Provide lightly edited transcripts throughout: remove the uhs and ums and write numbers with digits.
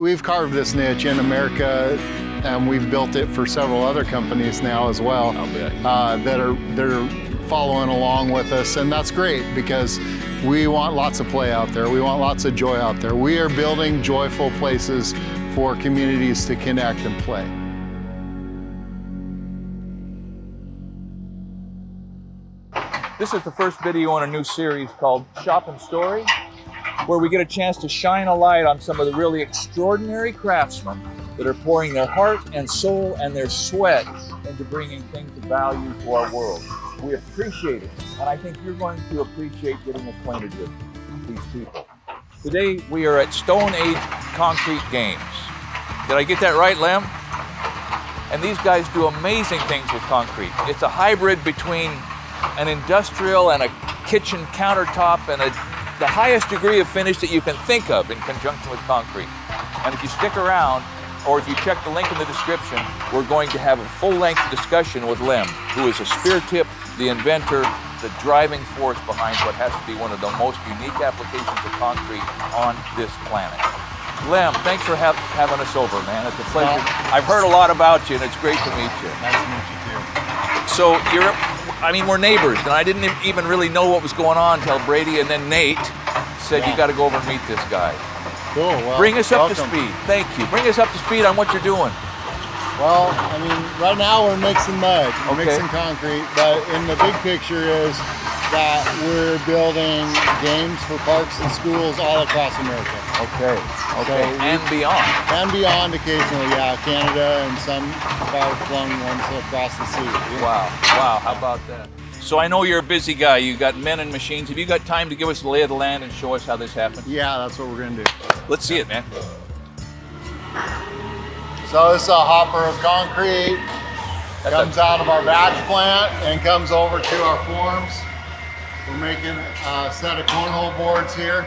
We've carved this niche in America, and we've built it for several other companies now as well that are following along with us, and that's great because we want lots of play out there. We want lots of joy out there. We are building joyful places for communities to connect and play. This is the first video in a new series called Shop and Story, where we get a chance to shine a light on some of the really extraordinary craftsmen that are pouring their heart and soul and their sweat into bringing things of value to our world. We appreciate it, and I think you're going to appreciate getting acquainted with these people. Today we are at Stone Age Concrete Games. Did I get that right, Lem? And these guys do amazing things with concrete. It's a hybrid between an industrial and a kitchen countertop and the highest degree of finish that you can think of in conjunction with concrete. And if you stick around, or if you check the link in the description, we're going to have a full-length discussion with Lem, who is a spear tip, the inventor, the driving force behind what has to be one of the most unique applications of concrete on this planet. Lem, thanks for having us over, man. It's a pleasure. I've heard a lot about you, and it's great to meet you. Nice to meet you too. So we're neighbors, and I didn't even really know what was going on until Brady and then Nate said, You got to go over and meet this guy. Cool. Well, bring us up to speed. Thank you. Bring us up to speed on what you're doing. Well, right now we're mixing mud, we're mixing concrete, but in the big picture is that we're building games for parks and schools all across America. Okay. So and beyond. And beyond occasionally, yeah. Canada and some far-flung ones across the sea. Wow, how about that? So I know you're a busy guy. You got men and machines. Have you got time to give us the lay of the land and show us how this happened? Yeah, that's what we're gonna do. Let's see it, man. So this is a hopper of concrete. Comes out of our batch plant and comes over to our forms. We're making a set of cornhole boards here.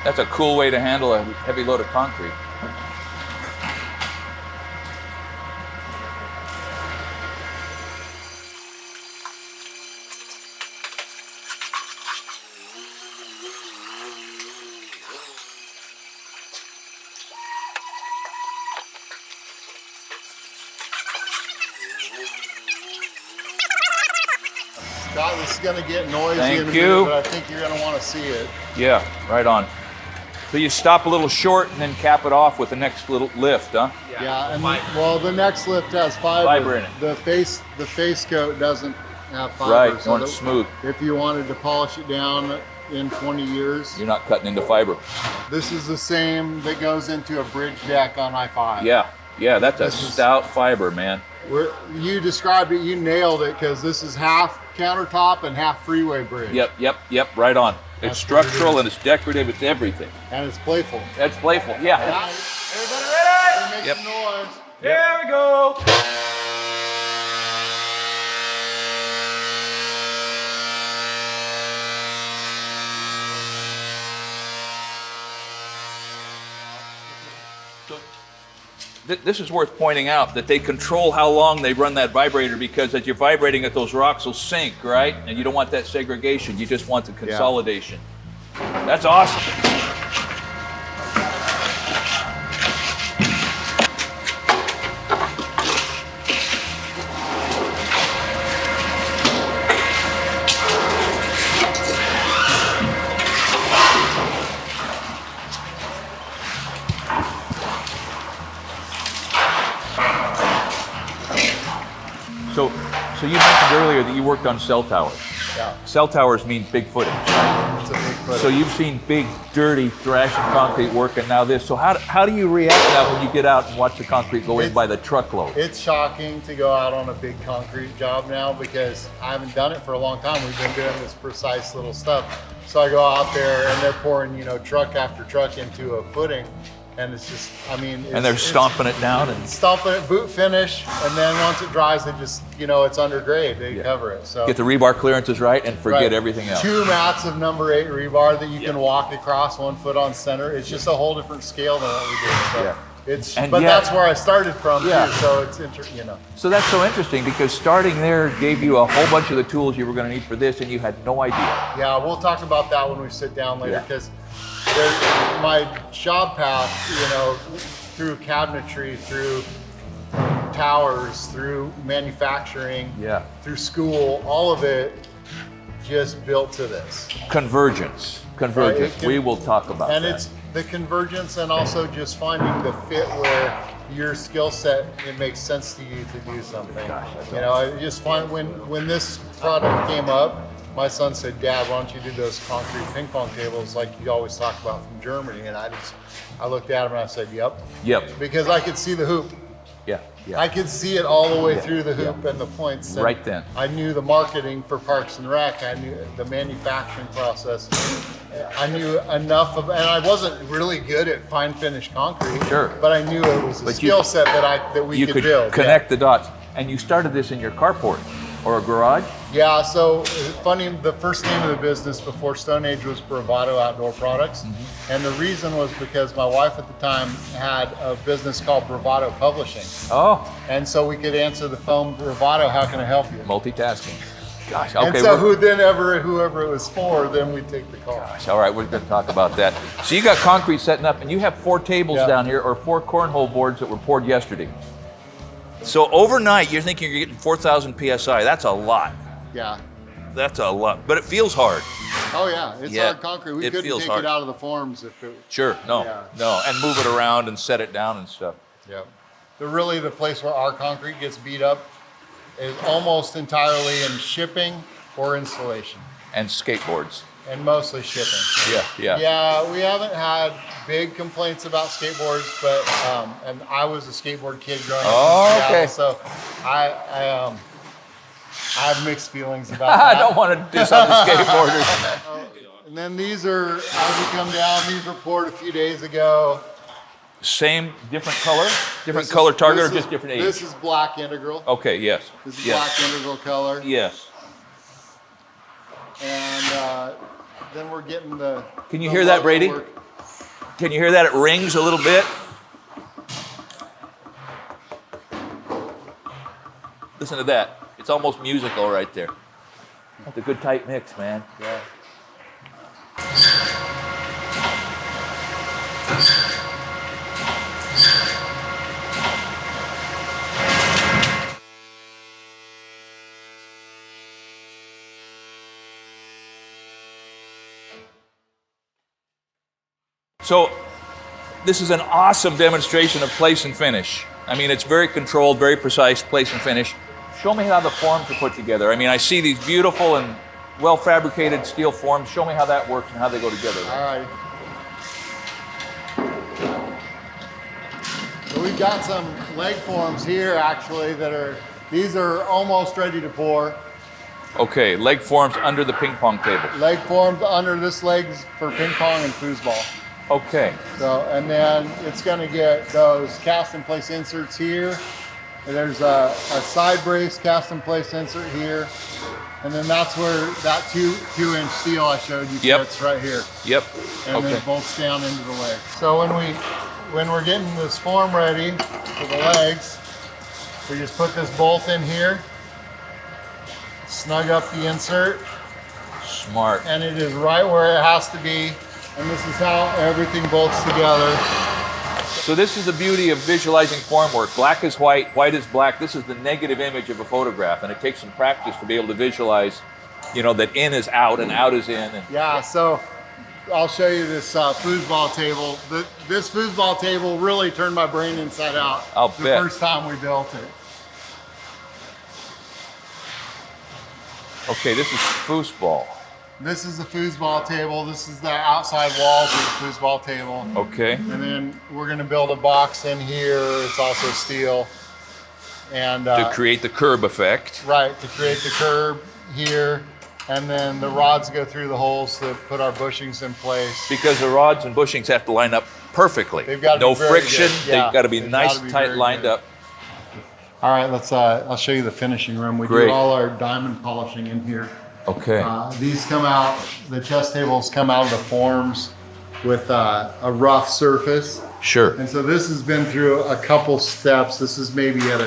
That's a cool way to handle a heavy load of concrete. Scott, this is going to get noisy Thank in a you. minute, but I think you're going to want to see it. Yeah, right on. So you stop a little short and then cap it off with the next little lift, huh? Yeah, and well, the next lift has fiber. Fiber in it. The face coat doesn't have fiber. Right, so it's smooth. If you wanted to polish it down in 20 years. You're not cutting into fiber. This is the same that goes into a bridge deck on I-5. Yeah, that's a stout fiber, man. You described it, you nailed it, because this is half countertop and half freeway bridge. Yep, right on. It's structural and it's decorative, it's everything. And it's playful. That's playful, yeah. Everybody ready? Make some noise. Here we go. This is worth pointing out, that they control how long they run that vibrator, because as you're vibrating it, those rocks will sink, right? And you don't want that segregation, you just want the consolidation. Yeah. That's awesome. So you mentioned earlier that you worked on cell towers. Yeah. Cell towers mean big footage, right? It's a big footage. So you've seen big, dirty, thrashing concrete work, and now this. So how do you react now when you get out and watch the concrete go in by the truckload? It's shocking to go out on a big concrete job now, because I haven't done it for a long time. We've been doing this precise little stuff. So I go out there and they're pouring, truck after truck into a footing. And it's just, and they're stomping it down and stomping it, boot finish, and then once it dries, it just, it's under grade. They cover it. So get the rebar clearances right and forget everything else. 2 mats of number 8 rebar that you can walk across 1 foot on center. It's just a whole different scale than what we do. So that's where I started from too. So it's So that's so interesting, because starting there gave you a whole bunch of the tools you were going to need for this, and you had no idea. Yeah, we'll talk about that when we sit down later, because my job path, you know, through cabinetry, through towers, through manufacturing, through school, all of it just built to this. Convergence. We will talk about that. And it's the convergence, and also just finding the fit where your skill set, it makes sense to you to do something. You know, I just find when this product came up, my son said, "Dad, why don't you do those concrete ping pong tables like you always talk about from Germany?" And I looked at him and I said, "Yep." Because I could see the hoop. I could see it all the way through the hoop and the points. And right then. I knew the marketing for Parks and Rec. I knew the manufacturing process. I knew enough of, and I wasn't really good at fine finish concrete. But I knew it was a skill set that we could build. Connect the dots. And you started this in your carport or a garage? Yeah, so funny, the first name of the business before Stone Age was Bravado Outdoor Products. And the reason was because my wife at the time had a business called Bravado Publishing. And so we could answer the phone, "Bravado, how can I help you?" Multitasking. Gosh, okay. And so whoever it was for, then we'd take the call. Gosh, all right, we're going to talk about that. So you got concrete setting up, and you have 4 tables down here, or 4 cornhole boards that were poured yesterday. So overnight, you're thinking you're getting 4,000 PSI. That's a lot. That's a lot, but it feels hard. Oh yeah, it's hard concrete. We couldn't take it out of the forms if it. No, and move it around and set it down and stuff. Really, the place where our concrete gets beat up is almost entirely in shipping or installation. And skateboards. And mostly shipping. Yeah, we haven't had big complaints about skateboards, but and I was a skateboard kid growing up in Seattle, so I have mixed feelings about that. I don't want to diss on the skateboarders. And then these are, as we come down, these were poured a few days ago. Same, different color? Different color target or just different age? This is black integral. Okay, yes. This is black integral color. Yes. And then we're getting the... Can you hear that, Brady? Can you hear that? It rings a little bit. Listen to that. It's almost musical right there. That's a good tight mix, man. So this is an awesome demonstration of place and finish. I mean, it's very controlled, very precise place and finish. Show me how the forms are put together. I mean, I see these beautiful and well-fabricated steel forms. Show me how that works and how they go together. All right. So we've got some leg forms here, actually, these are almost ready to pour. Okay, leg forms under the ping pong table. Leg forms under this legs for ping pong and foosball. Okay. So, and then it's going to get those cast in place inserts here. And there's a side brace cast in place insert here. And then that's where that 2-inch steel I showed you fits right here. And then bolts down into the leg. So when we're getting this form ready for the legs, we just put this bolt in here, snug up the insert. Smart. And it is right where it has to be. And this is how everything bolts together. So this is the beauty of visualizing form work. Black is white, white is black. This is the negative image of a photograph, and it takes some practice to be able to visualize, you know, that in is out and out is in. Yeah, so I'll show you this foosball table. This foosball table really turned my brain inside out. I'll bet. The first time we built it. Okay, this is foosball. This is the foosball table. This is the outside walls of the foosball table. Okay. And then we're going to build a box in here. It's also steel. And to create the curb effect. Right, to create the curb here. And then the rods go through the holes to put our bushings in place. Because the rods and bushings have to line up perfectly. They've got to no be very friction. good. Yeah, they've got to be nice, tight, lined up. All right, let's. I'll show you the finishing room. We do all our diamond polishing in here. Okay. These come out. The chest tables come out of the forms with a rough surface. Sure. And so this has been through a couple steps. This is maybe at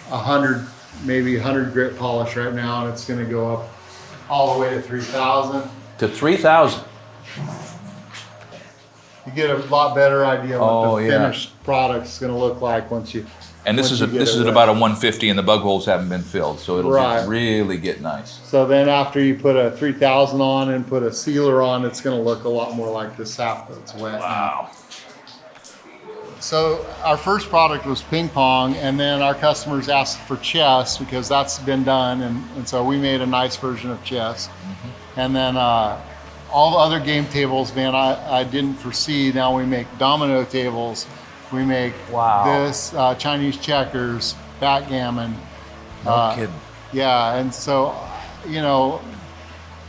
100 grit polish right now, and it's going to go up all the way to 3,000. To 3,000. you get a lot better idea what the yeah. finished product's going to look like once you. And this once is you this get is it at about a 150, and the bug holes haven't been filled, so it'll Right. really get nice. So then after you put a 3000 on and put a sealer on, it's going to look a lot more like the sap that's wet. Wow. So our first product was ping pong, and then our customers asked for chess because that's been done, and so we made a nice version of chess. And then all the other game tables, man, I didn't foresee. Now we make domino tables, we make this, Chinese checkers, backgammon. No kidding. Yeah, and so, you know,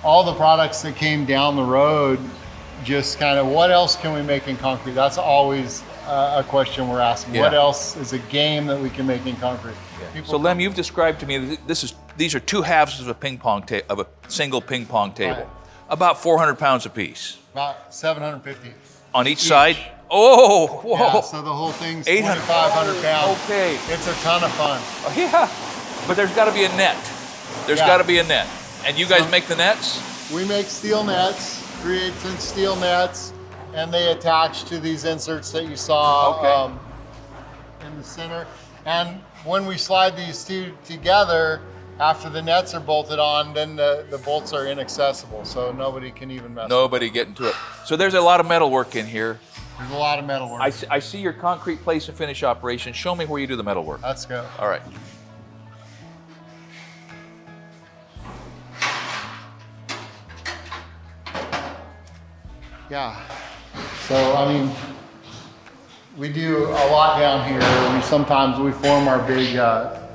all the products that came down the road, just kind of what else can we make in concrete? That's always a question we're asking. Yeah. What else is a game that we can make in concrete? So Lem, you've described to me that these are two halves of a single ping pong table, Right. about 400 pounds apiece About 750. on each side. Oh, whoa! Yeah, so the whole thing's 800 2,500 pounds. Okay. It's a ton of fun. Oh, yeah, but there's got to be a net. There's Yeah. got to be a net, and you guys make the nets. We make steel nets, 3/8 inch steel nets, and they attach to these inserts that you saw Okay. in the center. And when we slide these two together, after the nets are bolted on, then the bolts are inaccessible, so nobody can even mess with Nobody getting to it. So there's a lot of metal work in here. it. There's a lot of metal work. I see your concrete place and finish operation. Show me where you do the metal work. Let's go. All right. Yeah. So, I mean, we do a lot down here. Sometimes we form our big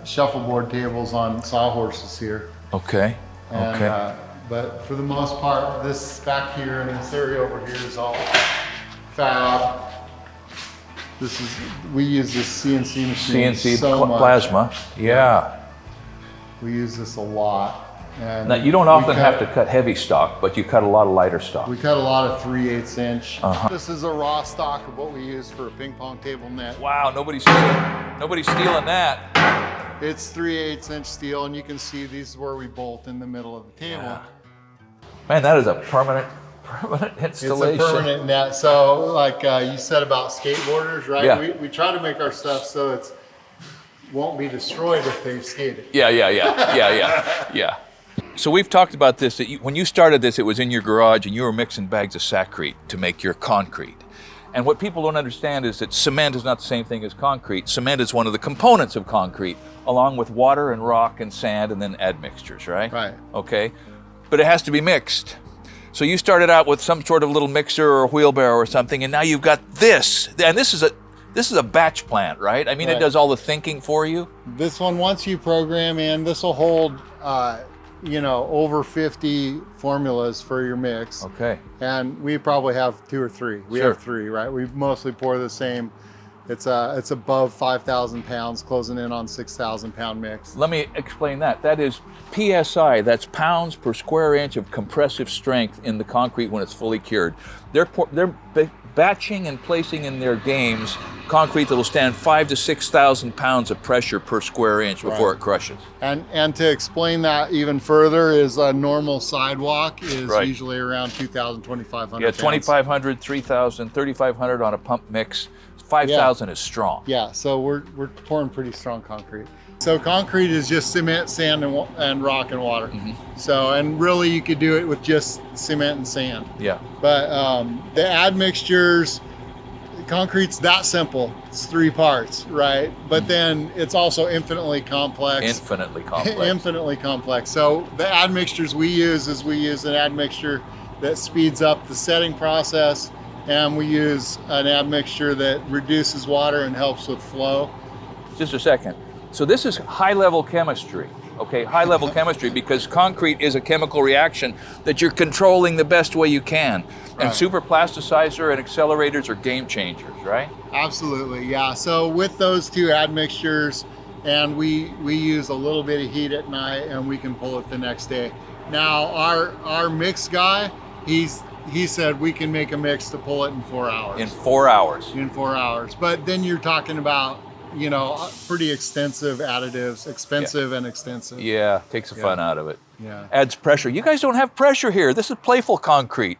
shuffleboard tables on sawhorses here. Okay. And, Okay. but for the most part, this back here and this area over here is all fab. We use this CNC machine CNC so much. plasma. Yeah. We use this a lot. And Now you don't often have to cut heavy stock, but you cut a lot of lighter stock. We cut a lot of 3/8 inch. Uh-huh. This is a raw stock of what we use for a ping pong table net. Wow, nobody's stealing that. It's 3/8 inch steel, and you can see these is where we bolt in the middle of the table. Yeah. Man, that is a permanent installation. It's a permanent net. So, like you said about skateboarders, right? Yeah. We try to make our stuff so it won't be destroyed if they skate it. Yeah. So we've talked about this, that when you started this, it was in your garage and you were mixing bags of Saccrete to make your concrete. And what people don't understand is that cement is not the same thing as concrete. Cement is one of the components of concrete, along with water and rock and sand and then admixtures, right? Right. Okay. But it has to be mixed. So you started out with some sort of little mixer or a wheelbarrow or something, and now you've got this. And this is a batch plant, right? I mean, Right. It does all the thinking for you. This one, once you program in, this will hold, over 50 formulas for your mix. Okay. And we probably have 2 or 3. We Sure. have 3, right? We mostly pour the same. It's above 5,000 pounds, closing in on 6,000 pound mix. Let me explain that. That is PSI, that's pounds per square inch of compressive strength in the concrete when it's fully cured. They're batching and placing in their games concrete that will stand 5,000 to 6,000 pounds of pressure per square inch before it crushes. And to explain that even further is a normal sidewalk is Right. usually around 2,000, 2,500 Yeah, pounds. 2,500, 3,000, 3,500 on a pump mix. 5,000 is strong. Yeah, so we're pouring pretty strong concrete. So concrete is just cement, sand, and rock and water. Mm-hmm. So, and really you could do it with just cement and sand. Yeah. But the admixtures, concrete's that simple. It's 3 parts, right? But then it's also infinitely complex. Infinitely complex. Infinitely complex. So the admixtures we use an admixture that speeds up the setting process, and we use an admixture that reduces water and helps with flow. Just a second. So this is high-level chemistry, okay? High-level chemistry, because concrete is a chemical reaction that you're controlling the best way you can. And Right. super plasticizer and accelerators are game changers, right? Absolutely, yeah. So with those 2 admixtures, and we use a little bit of heat at night, and we can pull it the next day. Now our mix guy, he said we can make a mix to pull it in 4 hours. In 4 hours. In 4 hours. But then you're talking about, pretty extensive additives, expensive and extensive. Yeah, takes the fun out of it. adds pressure. You guys don't have pressure here. This is playful concrete.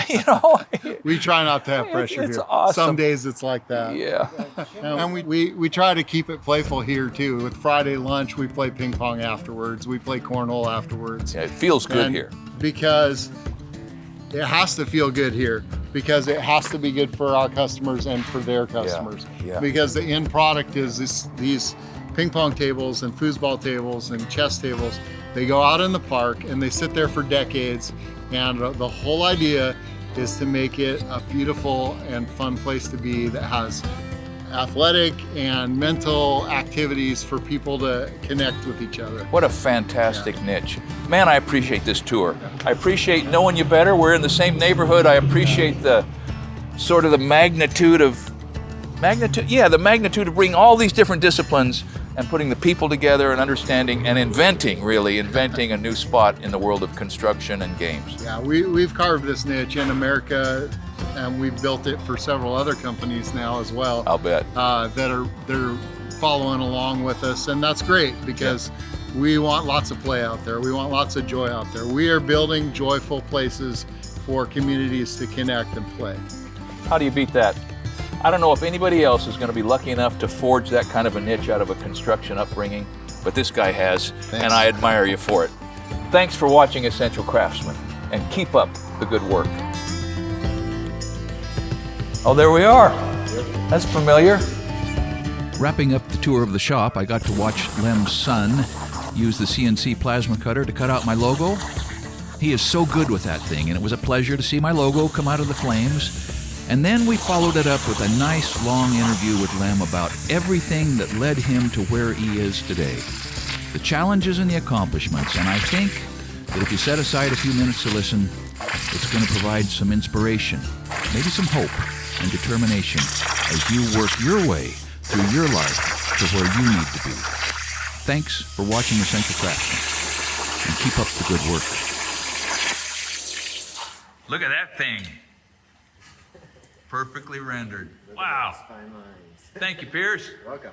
You know. We try not to have pressure it's here. Awesome. Some days it's like that. Yeah. And we try to keep it playful here too. With Friday lunch, we play ping pong afterwards. We play cornhole afterwards. Yeah, it feels good here. Because it has to feel good here, because it has to be good for our customers and for their customers. Yeah. Because the end product is these ping pong tables and foosball tables and chess tables. They go out in the park and they sit there for decades, and the whole idea is to make it a beautiful and fun place to be that has athletic and mental activities for people to connect with each other. What a fantastic niche. Man, I appreciate this tour. I appreciate knowing you better. We're in the same neighborhood. I appreciate the sort of the magnitude of bringing all these different disciplines and putting the people together and understanding and inventing a new spot in the world of construction and games. Yeah, we've carved this niche in America, and we've built it for several other companies now as well. I'll bet. They're following along with us, and that's great, because we want lots of play out there. We want lots of joy out there. We are building joyful places for communities to connect and play. How do you beat that? I don't know if anybody else is going to be lucky enough to forge that kind of a niche out of a construction upbringing, but this guy has. Thanks. And I admire you for it. Thanks for watching Essential Craftsman, and keep up the good work. Oh, there we are. That's familiar. Wrapping up the tour of the shop, I got to watch Lem's son use the CNC plasma cutter to cut out my logo. He is so good with that thing, and it was a pleasure to see my logo come out of the flames. And then we followed it up with a nice long interview with Lem about everything that led him to where he is today. The challenges and the accomplishments, and I think that if you set aside a few minutes to listen, it's going to provide some inspiration, maybe some hope and determination as you work your way through your life to where you need to be. Thanks for watching Essential Craftsman, and keep up the good work. Look at that thing. Perfectly rendered. Wow. Thank you, Pierce. Welcome.